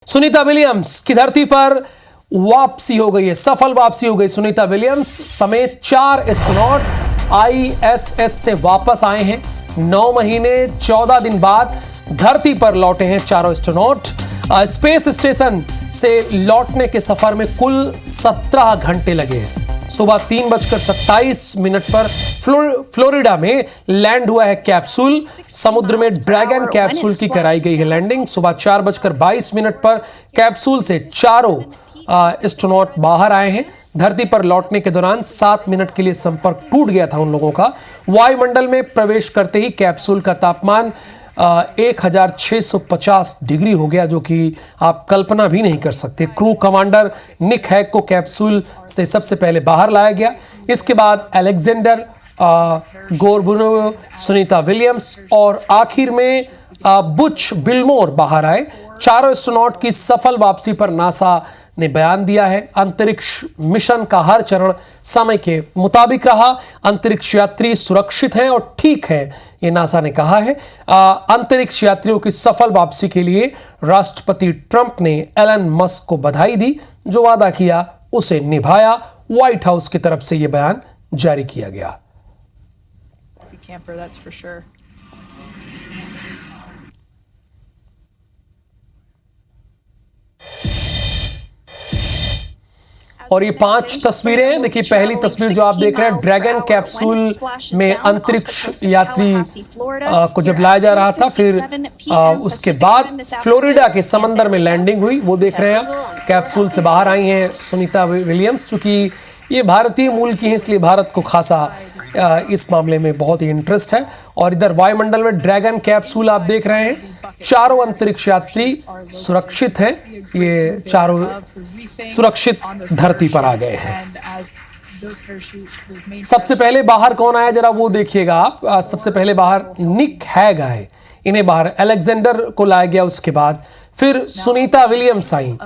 Sunita Williams की धरती पर वापसी हो गई है, सफल वापसी हो गई। सुनीता विलियम्स समेत 4 एस्ट्रोनॉट आईएसएस से वापस आए हैं। 9 महीने 14 दिन बाद धरती पर लौटे हैं चारों एस्ट्रोनॉट। स्पेस स्टेशन से लौटने के सफर में कुल 17 घंटे लगे हैं। सुबह 3:27 पर फ्लोरिडा में लैंड हुआ है कैप्सूल। समुद्र में ड्रैगन कैप्सूल की कराई गई है लैंडिंग। सुबह 4:22 पर कैप्सूल से चारों एस्ट्रोनॉट बाहर आए हैं। धरती पर लौटने के दौरान 7 मिनट के लिए संपर्क टूट गया था उन लोगों का। वायुमंडल में प्रवेश करते ही कैप्सूल का तापमान 1650 डिग्री हो गया, जो कि आप कल्पना भी नहीं कर सकते। क्रू कमांडर निक हैग को कैप्सूल से सबसे पहले बाहर लाया गया। इसके बाद अलेक्जेंडर गोर्बुनोव, सुनीता विलियम्स और आखिर में बुच विल्मोर बाहर आए। चारों एस्ट्रोनॉट की सफल वापसी पर नासा ने बयान दिया है। अंतरिक्ष मिशन का हर चरण समय के मुताबिक रहा। अंतरिक्ष यात्री सुरक्षित हैं और ठीक है, ये नासा ने कहा है। अंतरिक्ष यात्रियों की सफल वापसी के लिए राष्ट्रपति ट्रंप ने एलन मस्क को बधाई दी। जो वादा किया उसे निभाया। व्हाइट हाउस की तरफ से यह बयान जारी किया गया। और ये 5 तस्वीरें हैं। देखिए, पहली तस्वीर जो आप देख रहे हैं, ड्रैगन कैप्सूल में अंतरिक्ष यात्री को जब लाया जा रहा था, फिर उसके बाद फ्लोरिडा के समंदर में लैंडिंग हुई, वो देख रहे हैं आप। कैप्सूल से बाहर आई हैं सुनीता विलियम्स। चूंकि ये भारतीय मूल की हैं, इसलिए भारत को खासा इस मामले में बहुत ही इंटरेस्ट है। और इधर वायुमंडल में ड्रैगन कैप्सूल आप देख रहे हैं। चारों अंतरिक्ष यात्री सुरक्षित हैं। ये चारों सुरक्षित धरती पर आ गए हैं। सबसे पहले बाहर कौन आया, जरा वो देखिएगा आप। सबसे पहले बाहर निक हैग आए, इन्हें बाहर अलेक्जेंडर को लाया गया। उसके बाद फिर सुनीता विलियम्स आई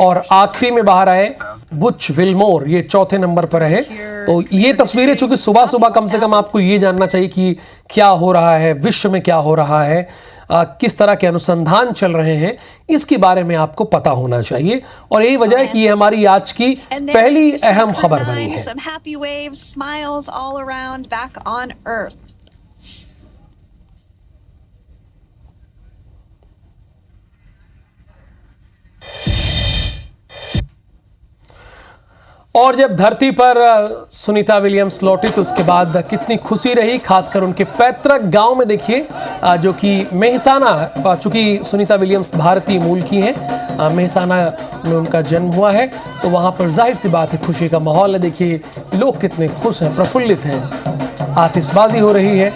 और आखिरी में बाहर आए बुच विल्मोर, ये चौथे नंबर पर है। तो ये तस्वीरें, चूंकि सुबह सुबह कम से कम आपको ये जानना चाहिए कि क्या हो रहा है विश्व में, क्या हो रहा है, किस तरह के अनुसंधान चल रहे हैं, इसके बारे में आपको पता होना चाहिए। और यही वजह है कि ये हमारी आज की पहली अहम खबर बनी है। और जब धरती पर सुनीता विलियम्स लौटी तो उसके बाद कितनी खुशी रही, खासकर उनके पैतृक गांव में। देखिए, जो कि मेहसाना, चूंकि सुनीता विलियम्स भारतीय मूल की हैं, मेहसाना में उनका जन्म हुआ है, तो वहां पर जाहिर सी बात है खुशी का माहौल है। देखिए, लोग कितने खुश हैं, प्रफुल्लित हैं, आतिशबाजी हो रही है।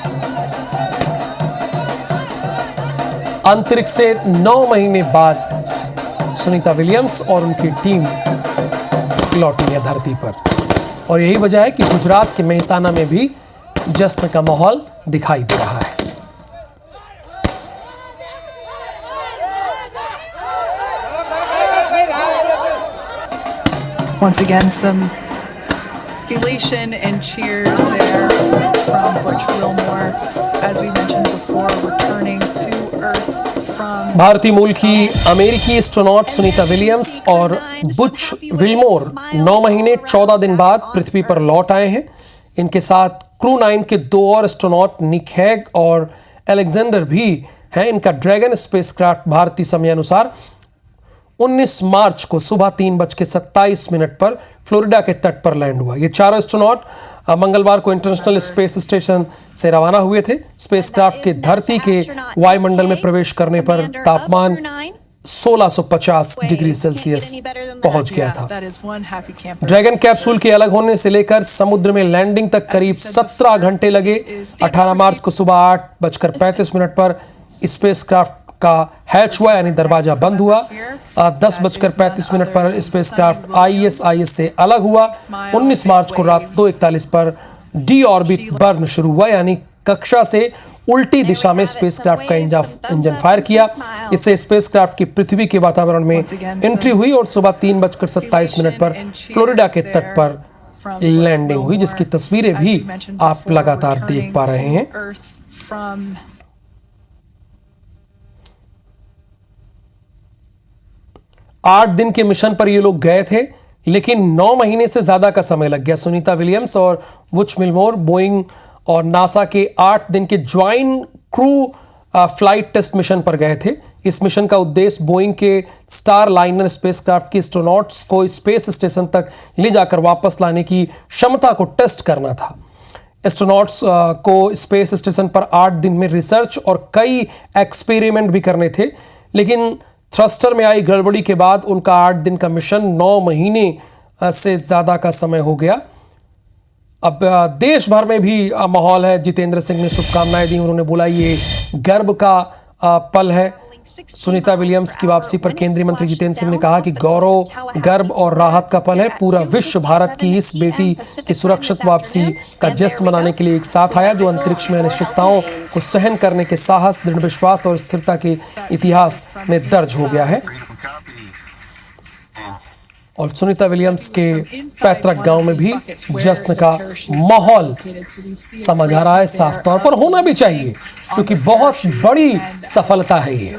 अंतरिक्ष से 9 महीने बाद सुनीता विलियम्स और उनकी टीम लौटी है धरती पर। और यही वजह है कि गुजरात के मेहसाना में भी जश्न का माहौल दिखाई दे रहा है। Once again, some elation and cheers there from Butch Wilmore, as we mentioned before, returning to Earth from भारतीय मूल की अमेरिकी एस्ट्रोनॉट सुनीता विलियम्स और बुच विल्मोर 9 महीने 14 दिन बाद पृथ्वी पर लौट आए हैं। इनके साथ क्रू 9 के 2 और एस्ट्रोनॉट निक हैग और अलेक्जेंडर भी हैं। इनका ड्रैगन स्पेसक्राफ्ट भारतीय समय अनुसार 19 मार्च को सुबह 3:27 पर फ्लोरिडा के तट पर लैंड हुआ। ये चारों एस्ट्रोनॉट मंगलवार को इंटरनेशनल स्पेस स्टेशन से रवाना हुए थे। स्पेसक्राफ्ट के धरती के वायुमंडल में प्रवेश करने पर तापमान 1650 डिग्री सेल्सियस पहुंच गया था। ड्रैगन कैप्सूल के अलग होने से लेकर समुद्र में लैंडिंग तक करीब 17 घंटे लगे। 18 मार्च को सुबह 8:35 पर स्पेसक्राफ्ट का हैच हुआ, यानी दरवाजा बंद हुआ। 10:35 पर स्पेसक्राफ्ट आईएसआईएस से अलग हुआ। 19 मार्च को रात 2:41 पर डी ऑर्बिट बर्न शुरू हुआ, यानी कक्षा से उल्टी दिशा में स्पेसक्राफ्ट का इंजन फायर किया। इससे स्पेसक्राफ्ट की पृथ्वी के वातावरण में एंट्री हुई और सुबह 3:27 पर फ्लोरिडा के तट पर लैंडिंग हुई, जिसकी तस्वीरें भी आप लगातार देख पा रहे हैं। 8 दिन के मिशन पर ये लोग गए थे, लेकिन 9 महीने से ज़्यादा का समय लग गया। सुनीता विलियम्स और बुच विल्मोर बोइंग और नासा के 8 दिन के joint crew flight test mission पर गए थे। इस मिशन का उद्देश्य बोइंग के स्टार लाइनर स्पेसक्राफ्ट के एस्ट्रोनॉट्स को स्पेस स्टेशन तक ले जाकर वापस लाने की क्षमता को टेस्ट करना था। एस्ट्रोनॉट्स को स्पेस स्टेशन पर 8 दिन में रिसर्च और कई एक्सपेरिमेंट भी करने थे, लेकिन थ्रस्टर में आई गड़बड़ी के बाद उनका 8 दिन का मिशन 9 महीने से ज़्यादा का समय हो गया। अब देश भर में भी माहौल है। जितेंद्र सिंह ने शुभकामनाएं दी। उन्होंने बोला ये गर्व का पल है। सुनीता विलियम्स की वापसी पर केंद्रीय मंत्री जितेंद्र सिंह ने कहा कि गौरव, गर्व और राहत का पल है। पूरा विश्व भारत की इस बेटी की सुरक्षित वापसी का जश्न मनाने के लिए एक साथ आया, जो अंतरिक्ष में अनिश्चितताओं को सहन करने के साहस, दृढ़ विश्वास और स्थिरता के इतिहास में दर्ज हो गया है। और सुनीता विलियम्स के पैतृक गांव में भी जश्न का माहौल समझ आ रहा है। साफ तौर पर होना भी चाहिए, क्योंकि बहुत बड़ी सफलता है ये।